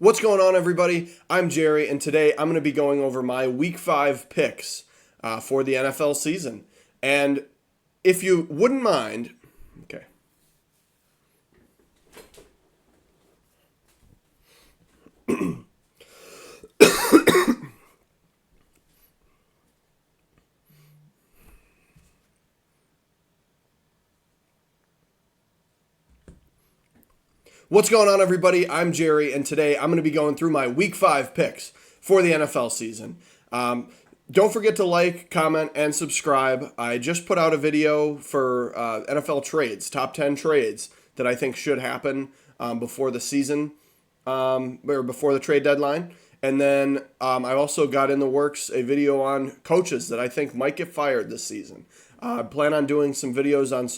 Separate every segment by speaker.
Speaker 1: What's going on, everybody? I'm Jerry, and today I'm going to be going over my Week 5 picks for the NFL season. And if you wouldn't mind, okay. What's going on, everybody? I'm Jerry, and today I'm going to be going through my Week 5 picks for the NFL season. Don't forget to like, comment, and subscribe. I just put out a video for NFL trades, top 10 trades that I think should happen before the season or before the trade deadline. And then I also got in the works a video on coaches that I think might get fired this season. I plan on doing some videos on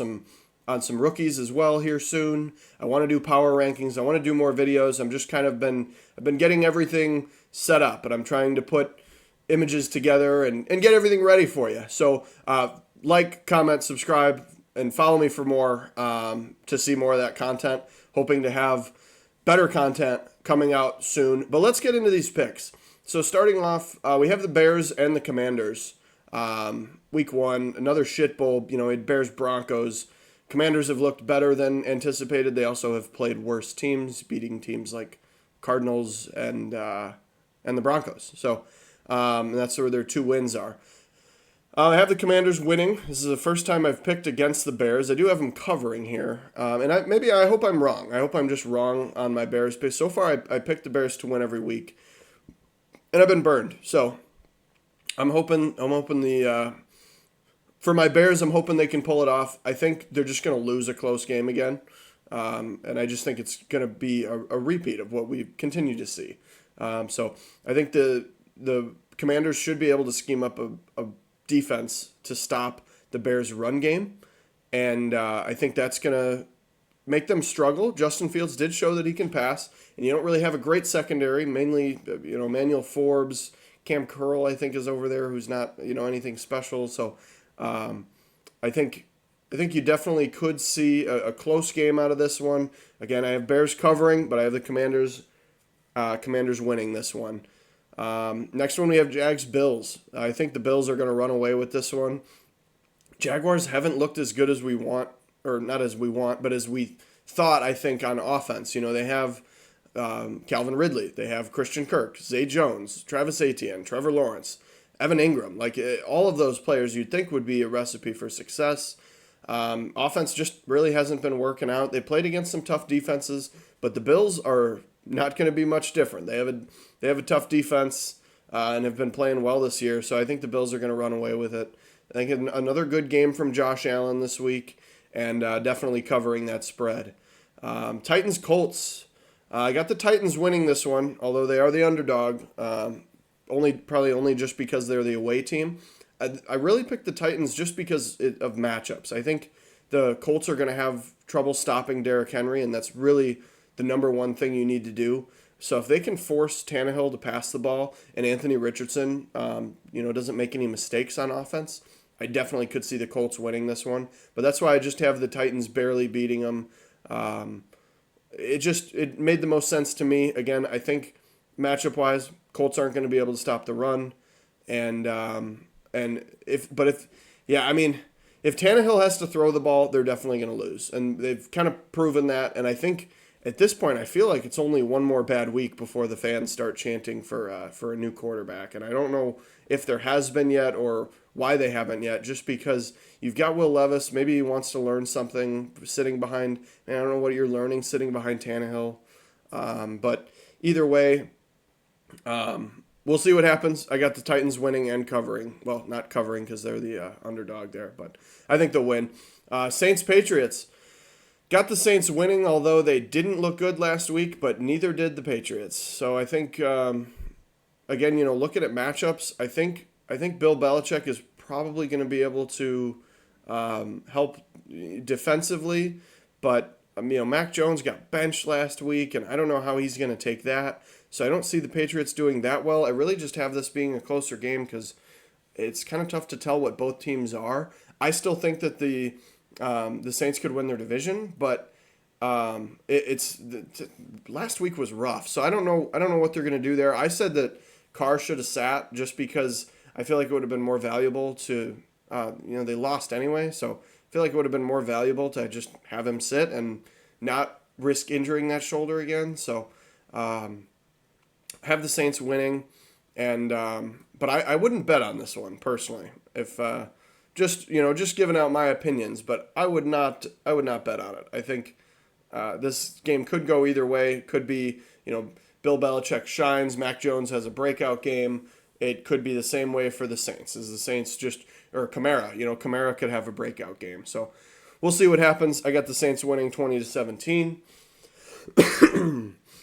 Speaker 1: some rookies as well here soon. I want to do power rankings. I want to do more videos. I've been getting everything set up, and I'm trying to put images together and get everything ready for you. So like, comment, subscribe, and follow me for more to see more of that content. Hoping to have better content coming out soon. But let's get into these picks. So starting off, we have the Bears and the Commanders. Week 1, another shit bowl. Bears Broncos. Commanders have looked better than anticipated. They also have played worse teams, beating teams like Cardinals and the Broncos. So that's where their 2 wins are. I have the Commanders winning. This is the first time I've picked against the Bears. I do have them covering here. And I hope I'm wrong. I hope I'm just wrong on my Bears pick. So far, I picked the Bears to win every week. And I've been burned. So I'm hoping for my Bears, I'm hoping they can pull it off. I think they're just going to lose a close game again. And I just think it's going to be a repeat of what we continue to see. So I think the Commanders should be able to scheme up a defense to stop the Bears' run game. And I think that's going to make them struggle. Justin Fields did show that he can pass. And you don't really have a great secondary, mainly, Emmanuel Forbes. Cam Curl, I think, is over there, who's not, anything special. So I think you definitely could see a close game out of this one. Again, I have Bears covering, but I have the Commanders winning this one. Next one, we have Jags-Bills. I think the Bills are going to run away with this one. Jaguars haven't looked as good as we want, or not as we want, but as we thought, I think, on offense. They have Calvin Ridley. They have Christian Kirk, Zay Jones, Travis Etienne, Trevor Lawrence, Evan Ingram. All of those players you'd think would be a recipe for success. Offense just really hasn't been working out. They played against some tough defenses, but the Bills are not going to be much different. They have a tough defense and have been playing well this year, so I think the Bills are going to run away with it. I think another good game from Josh Allen this week, and definitely covering that spread. Titans-Colts. I got the Titans winning this one, although they are the underdog. Probably only just because they're the away team. I really picked the Titans just because of matchups. I think the Colts are going to have trouble stopping Derrick Henry, and that's really the number one thing you need to do. So if they can force Tannehill to pass the ball and Anthony Richardson, doesn't make any mistakes on offense, I definitely could see the Colts winning this one. But that's why I just have the Titans barely beating them. It made the most sense to me. Again, I think matchup-wise, Colts aren't going to be able to stop the run, if Tannehill has to throw the ball, they're definitely going to lose, and they've kind of proven that. And I think at this point, I feel like it's only one more bad week before the fans start chanting for a new quarterback, and I don't know if there has been yet or why they haven't yet. Just because you've got Will Levis, maybe he wants to learn something sitting behind. I don't know what you're learning sitting behind Tannehill, but either way. We'll see what happens. I got the Titans winning and covering. Well, not covering because they're the underdog there, but I think they'll win. Saints-Patriots. Got the Saints winning, although they didn't look good last week, but neither did the Patriots. So I think, again, looking at matchups, I think Bill Belichick is probably going to be able to help defensively, but Mac Jones got benched last week, and I don't know how he's going to take that. So I don't see the Patriots doing that well. I really just have this being a closer game because it's kind of tough to tell what both teams are. I still think that the Saints could win their division, but Last week was rough, so I don't know what they're gonna do there. I said that Carr should have sat just because I feel like it would have been more valuable to, they lost anyway, so I feel like it would have been more valuable to just have him sit and not risk injuring that shoulder again. So have the Saints winning, and but I wouldn't bet on this one personally. If just giving out my opinions, but I would not bet on it. I think this game could go either way. It could be Bill Belichick shines, Mac Jones has a breakout game. It could be the same way for the Saints. As the Saints or Kamara, Kamara could have a breakout game. So we'll see what happens. I got the Saints winning 20-17.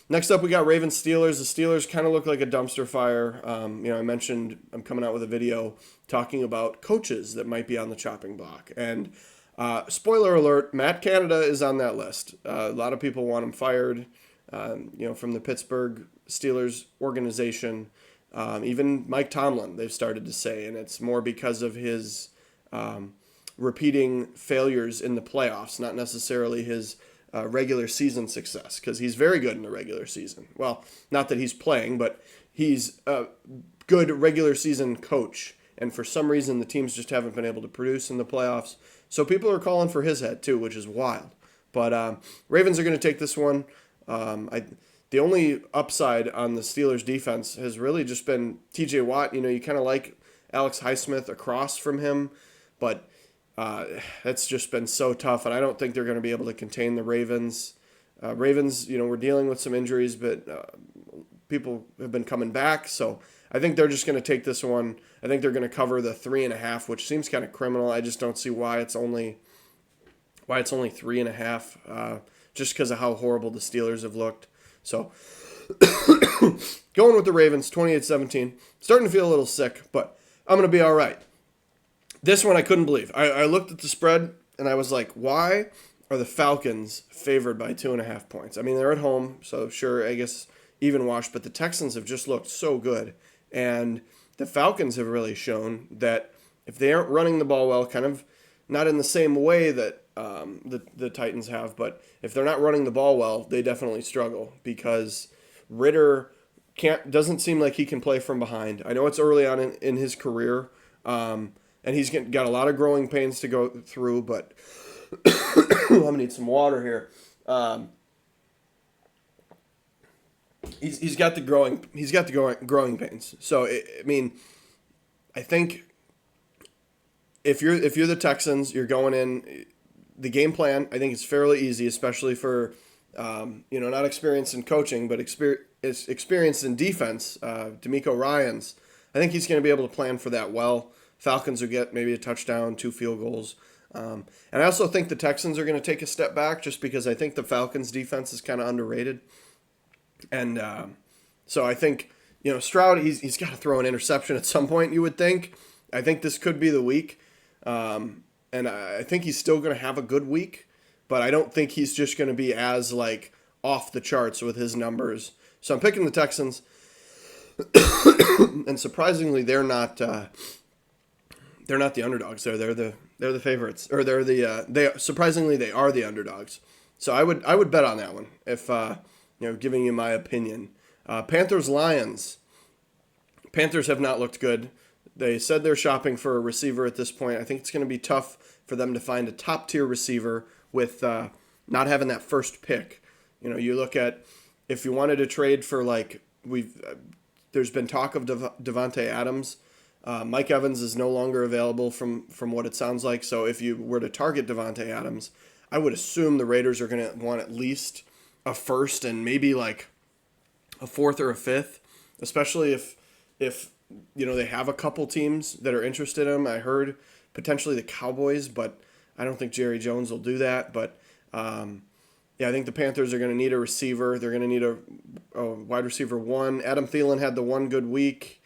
Speaker 1: Next up, we got Ravens Steelers. The Steelers kind of look like a dumpster fire. I mentioned I'm coming out with a video talking about coaches that might be on the chopping block. And spoiler alert, Matt Canada is on that list. A lot of people want him fired, from the Pittsburgh Steelers organization. Even Mike Tomlin, they've started to say, and it's more because of his repeating failures in the playoffs, not necessarily his regular season success, because he's very good in the regular season. Well, not that he's playing, but he's a good regular season coach, and for some reason the teams just haven't been able to produce in the playoffs. So people are calling for his head too, which is wild. But Ravens are going to take this one. The only upside on the Steelers defense has really just been T.J. Watt. You kind of like Alex Highsmith across from him, but that's just been so tough, and I don't think they're going to be able to contain the Ravens. Ravens, we're dealing with some injuries, but people have been coming back, so I think they're just going to take this one. I think they're going to cover the 3.5, which seems kind of criminal. I just don't see why it's only 3.5, just because of how horrible the Steelers have looked. So going with the Ravens, 28-17. Starting to feel a little sick, but I'm going to be all right. This one I couldn't believe. I looked at the spread, and I was like, why are the Falcons favored by 2.5 points? I mean, they're at home, so sure, I guess even wash, but the Texans have just looked so good. And the Falcons have really shown that if they aren't running the ball well, kind of not in the same way that the Titans have, but if they're not running the ball well, they definitely struggle because Ritter doesn't seem like he can play from behind. I know it's early on in his career, and he's got a lot of growing pains to go through, but I'm going to need some water here. He's got the growing pains. So I think if you're the Texans, you're going in. The game plan, I think, is fairly easy, especially for not experienced in coaching, but experienced in defense. D'Amico Ryans, I think he's going to be able to plan for that well. Falcons will get maybe a touchdown, 2 field goals. And I also think the Texans are going to take a step back just because I think the Falcons' defense is kind of underrated. And so I think, Stroud, he's got to throw an interception at some point, you would think. I think this could be the week. And I think he's still going to have a good week, but I don't think he's just going to be as, off the charts with his numbers. So I'm picking the Texans. And surprisingly, they're not the underdogs. They're the favorites, or surprisingly they are the underdogs. So I would bet on that one if giving you my opinion. Panthers Lions. Panthers have not looked good. They said they're shopping for a receiver at this point. I think it's going to be tough for them to find a top tier receiver with not having that first pick. You look at if you wanted to trade for there's been talk of Devontae Adams. Mike Evans is no longer available from what it sounds like. So if you were to target Devontae Adams, I would assume the Raiders are going to want at least a first and maybe a 4th or a 5th, especially if they have a couple teams that are interested in him. I heard potentially the Cowboys, but I don't think Jerry Jones will do that. But I think the Panthers are going to need a receiver. They're going to need a wide receiver 1. Adam Thielen had the one good week.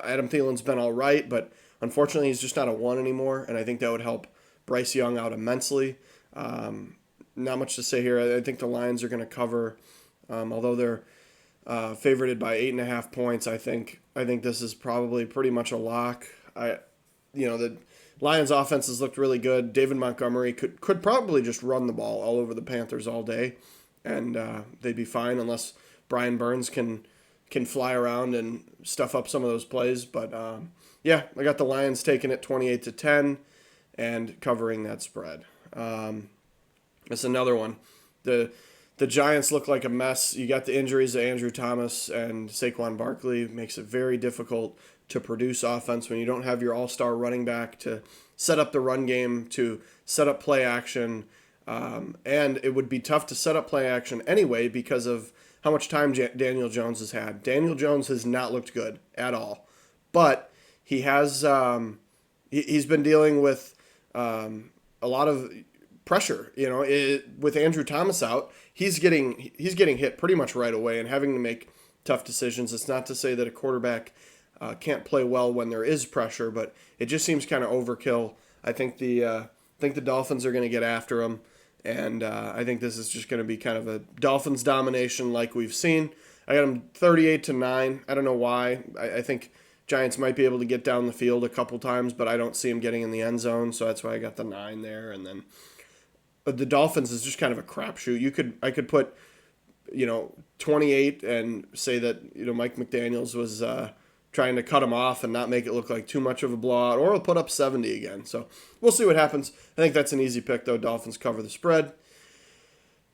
Speaker 1: Adam Thielen's been all right, but unfortunately he's just not a 1 anymore, and I think that would help Bryce Young out immensely. Not much to say here. I think the Lions are going to cover, although they're favorited by 8.5 points. I think this is probably pretty much a lock. The Lions offense has looked really good. David Montgomery could probably just run the ball all over the Panthers all day, and they'd be fine unless Brian Burns can fly around and stuff up some of those plays. But yeah, I got the Lions taking it 28-10 and covering that spread. That's another one. The Giants look like a mess. You got the injuries to Andrew Thomas and Saquon Barkley. Makes it very difficult to produce offense when you don't have your all-star running back to set up the run game, to set up play action. And it would be tough to set up play action anyway because of how much time Daniel Jones has had. Daniel Jones has not looked good at all. But he has he's been dealing with a lot of pressure. With Andrew Thomas out, he's getting hit pretty much right away and having to make tough decisions. It's not to say that a quarterback can't play well when there is pressure, but it just seems kind of overkill. I think the Dolphins are going to get after him, and I think this is just going to be kind of a Dolphins domination like we've seen. I got them 38-9. I don't know why. I think Giants might be able to get down the field a couple times, but I don't see them getting in the end zone, so that's why I got the 9 there. And then the Dolphins is just kind of a crapshoot. I could put 28 and say that Mike McDaniels was trying to cut him off and not make it look like too much of a blowout, or he'll put up 70 again. So we'll see what happens. I think that's an easy pick, though. Dolphins cover the spread.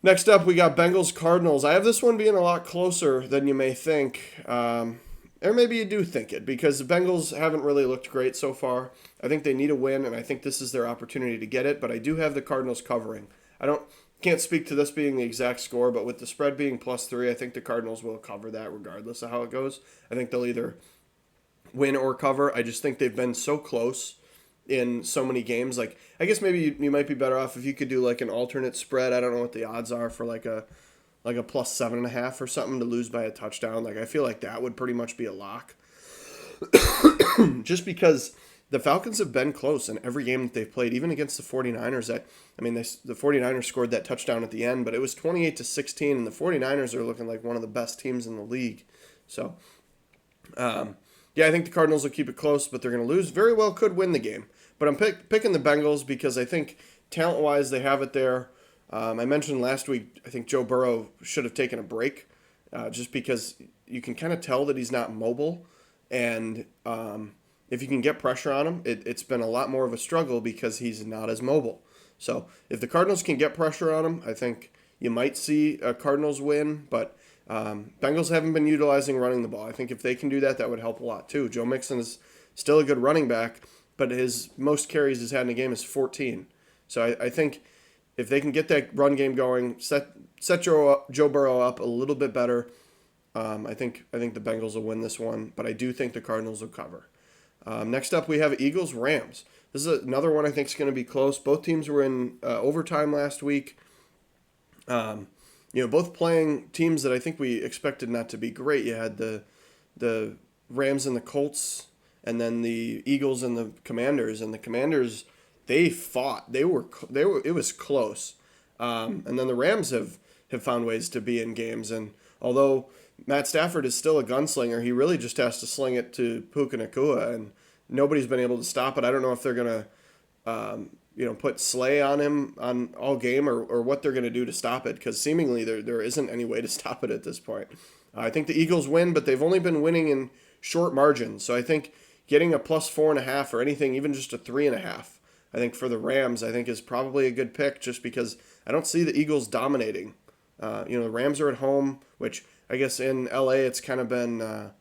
Speaker 1: Next up, we got Bengals Cardinals. I have this one being a lot closer than you may think, or maybe you do think it, because the Bengals haven't really looked great so far. I think they need a win, and I think this is their opportunity to get it, but I do have the Cardinals covering. Can't speak to this being the exact score, but with the spread being +3, I think the Cardinals will cover that regardless of how it goes. I think they'll either win or cover. I just think they've been so close in so many games. Like, I guess maybe you might be better off if you could do like an alternate spread. I don't know what the odds are for like a +7.5 or something to lose by a touchdown. Like, I feel like that would pretty much be a lock. Just because the Falcons have been close in every game that they've played, even against the 49ers. The 49ers scored that touchdown at the end, but it was 28-16, and the 49ers are looking like one of the best teams in the league. So, yeah, I think the Cardinals will keep it close, but they're going to lose. Very well could win the game. But I'm picking the Bengals because I think talent-wise they have it there. I mentioned last week, I think Joe Burrow should have taken a break just because you can kind of tell that he's not mobile. And if you can get pressure on him, it's been a lot more of a struggle because he's not as mobile. So if the Cardinals can get pressure on him, I think you might see a Cardinals win, but Bengals haven't been utilizing running the ball. I think if they can do that, that would help a lot too. Joe Mixon is still a good running back, but his most carries he's had in a game is 14. So I think if they can get that run game going, set Joe Burrow up a little bit better, I think the Bengals will win this one, but I do think the Cardinals will cover. Next up, we have Eagles-Rams. This is another one I think is going to be close. Both teams were in overtime last week. Both playing teams that I think we expected not to be great. You had the Rams and the Colts, and then the Eagles and the Commanders. And the Commanders, they fought. It was close. And then the Rams have found ways to be in games. And although Matt Stafford is still a gunslinger, he really just has to sling it to Puka Nacua, and nobody's been able to stop it. I don't know if they're going to put Slay on him on all game or what they're going to do to stop it, because seemingly there isn't any way to stop it at this point. I think the Eagles win, but they've only been winning in short margins. So I think getting a +4.5 or anything, even just a 3.5, I think for the Rams, I think is probably a good pick just because I don't see the Eagles dominating. The Rams are at home, which I guess in LA it's kind of been,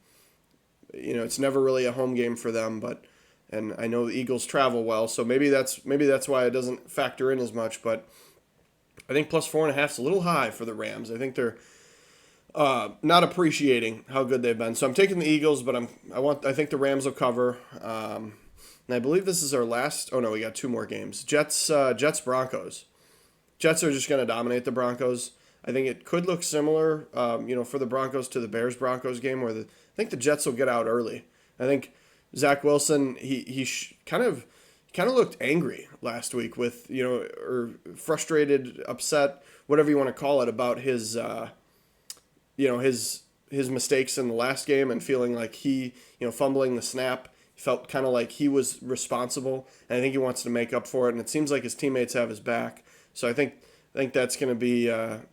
Speaker 1: it's never really a home game for them, and I know the Eagles travel well, so maybe that's why it doesn't factor in as much. But I think +4.5 is a little high for the Rams. I think they're not appreciating how good they've been. So I'm taking the Eagles, but I think the Rams will cover. And I believe this is our last. Oh no, we got two more games. Jets Broncos. Jets are just going to dominate the Broncos. I think it could look similar, for the Broncos to the Bears-Broncos game, where I think the Jets will get out early. I think Zach Wilson, he kind of looked angry last week with, or frustrated, upset, whatever you want to call it, about his mistakes in the last game and feeling like he, fumbling the snap. Felt kind of like he was responsible, and I think he wants to make up for it. And it seems like his teammates have his back. So I think that's going to be on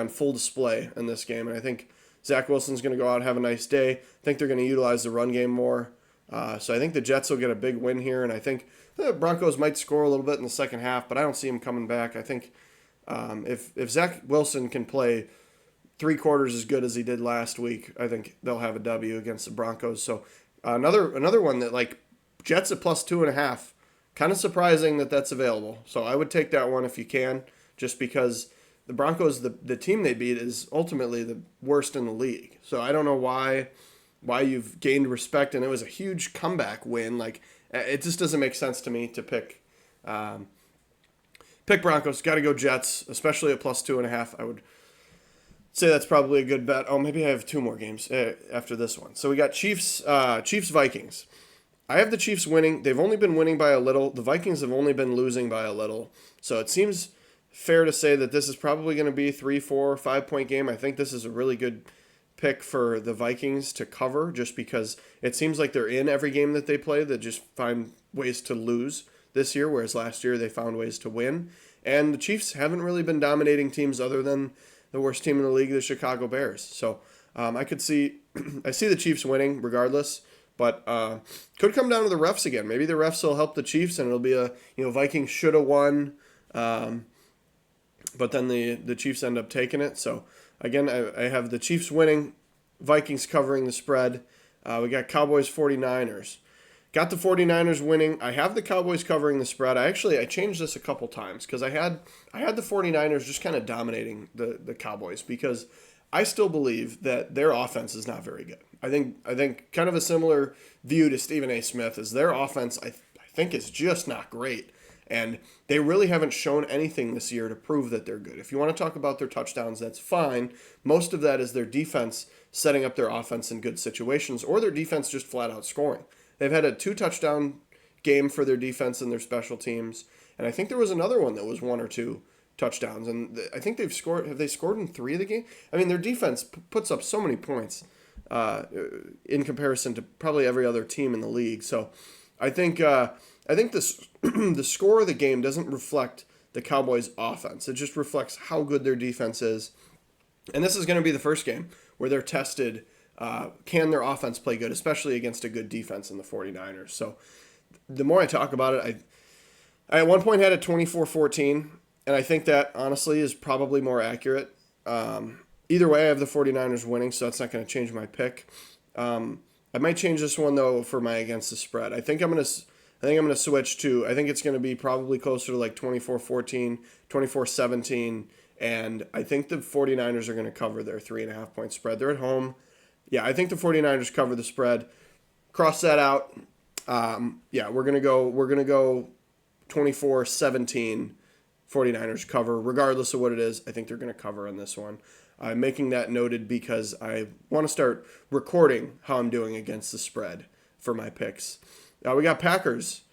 Speaker 1: full display in this game. And I think Zach Wilson's going to go out and have a nice day. I think they're going to utilize the run game more. So I think the Jets will get a big win here, and I think the Broncos might score a little bit in the second half, but I don't see him coming back. I think if Zach Wilson can play 3/4 as good as he did last week, I think they'll have a W against the Broncos. So another one that, like, Jets at +2.5, kind of surprising that that's available. So I would take that one if you can, just because the Broncos, the team they beat, is ultimately the worst in the league. So I don't know why you've gained respect, and it was a huge comeback win. Like, it just doesn't make sense to me to pick Broncos. Got to go Jets, especially at +2.5. I would say that's probably a good bet. Oh, maybe I have two more games after this one. So we got Chiefs Vikings. I have the Chiefs winning. They've only been winning by a little. The Vikings have only been losing by a little. So it seems fair to say that this is probably going to be a 3, 4, 5-point game. I think this is a really good pick for the Vikings to cover, just because it seems like they're in every game that they play. They just find ways to lose this year, whereas last year they found ways to win. And the Chiefs haven't really been dominating teams other than the worst team in the league, the Chicago Bears. So I see the Chiefs winning regardless, but could come down to the refs again. Maybe the refs will help the Chiefs, and it'll be a Vikings should have won, but then the Chiefs end up taking it. So again, I have the Chiefs winning, Vikings covering the spread. We got Cowboys 49ers. Got the 49ers winning. I have the Cowboys covering the spread. I changed this a couple times because I had the 49ers just kind of dominating the Cowboys, because I still believe that their offense is not very good. I think kind of a similar view to Stephen A. Smith is their offense I think is just not great. And they really haven't shown anything this year to prove that they're good. If you want to talk about their touchdowns, that's fine. Most of that is their defense setting up their offense in good situations, or their defense just flat out scoring. They've had a 2-touchdown game for their defense and their special teams. And I think there was another one that was 1 or 2 touchdowns. And I think have they scored in 3 of the game? I mean, their defense puts up so many points in comparison to probably every other team in the league. So I think this the score of the game doesn't reflect the Cowboys' offense. It just reflects how good their defense is. And this is going to be the first game where they're tested. Can their offense play good, especially against a good defense in the 49ers? So the more I talk about it, I at one point had it 24-14, and I think that honestly is probably more accurate. Either way, I have the 49ers winning, so that's not going to change my pick. I might change this one, though, for my against the spread. I think I'm going to switch to, I think it's going to be probably closer to like 24-14, 24-17, and I think the 49ers are going to cover their 3.5-point spread. They're at home. Yeah, I think the 49ers cover the spread. Cross that out. We're gonna go 24-17. 49ers cover, regardless of what it is. I think they're gonna cover in this one. I'm making that noted because I want to start recording how I'm doing against the spread for my picks. We got Packers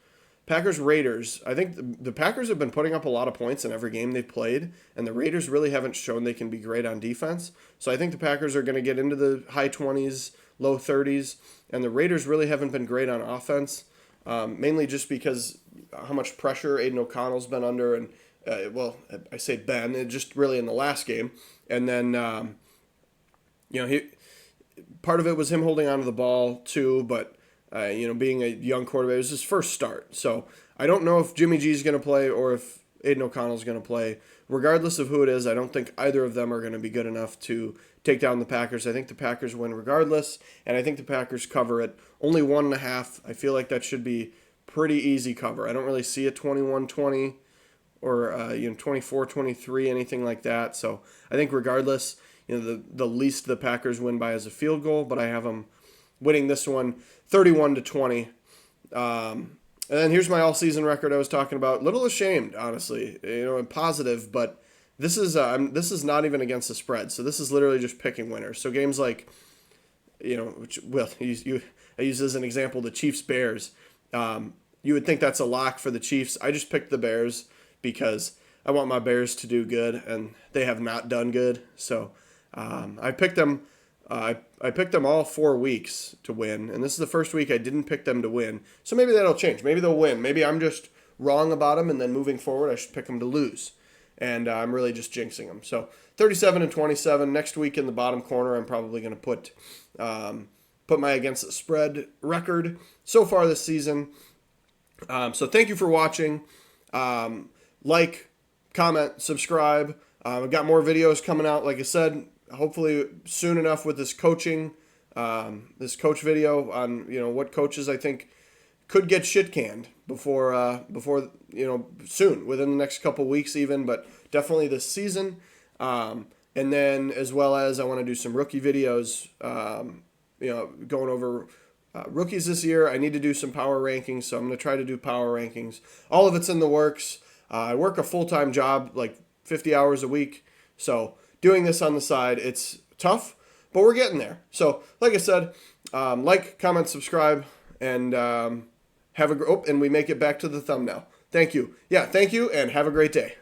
Speaker 1: Raiders. I think the Packers have been putting up a lot of points in every game they've played, and the Raiders really haven't shown they can be great on defense. So I think the Packers are going to get into the high 20s, low 30s, and the Raiders really haven't been great on offense, mainly just because how much pressure Aiden O'Connell's been under, and I say Ben, just really in the last game, and then part of it was him holding onto the ball too, but. Being a young quarterback, it was his first start. So I don't know if Jimmy G is going to play or if Aiden O'Connell is going to play. Regardless of who it is, I don't think either of them are going to be good enough to take down the Packers. I think the Packers win regardless, and I think the Packers cover it. Only 1.5. I feel like that should be pretty easy cover. I don't really see a 21-20 or 24-23, anything like that. So I think regardless, the least the Packers win by is a field goal, but I have them winning this one 31-20. And then here's my all-season record I was talking about. Little ashamed, honestly, and positive, but this is not even against the spread. So this is literally just picking winners. So games like, I use as an example the Chiefs-Bears. You would think that's a lock for the Chiefs. I just picked the Bears because I want my Bears to do good, and they have not done good. So I picked them I picked them all 4 weeks to win, and this is the first week I didn't pick them to win. So maybe that'll change. Maybe they'll win. Maybe I'm just wrong about them, and then moving forward, I should pick them to lose. And I'm really just jinxing them. So 37-27 next week in the bottom corner. I'm probably going to put my against the spread record so far this season. So thank you for watching. Like, comment, subscribe. I've got more videos coming out. Like I said, hopefully soon enough with this coach video on what coaches I think could get shit canned before soon, within the next couple weeks even, but definitely this season. And then as well as I want to do some rookie videos, going over rookies this year. I need to do some power rankings, so I'm going to try to do power rankings. All of it's in the works. I work a full-time job, like 50 hours a week, so doing this on the side, it's tough, but we're getting there. So, like I said, like, comment, subscribe, and and we make it back to the thumbnail. Thank you. Yeah, thank you, and have a great day.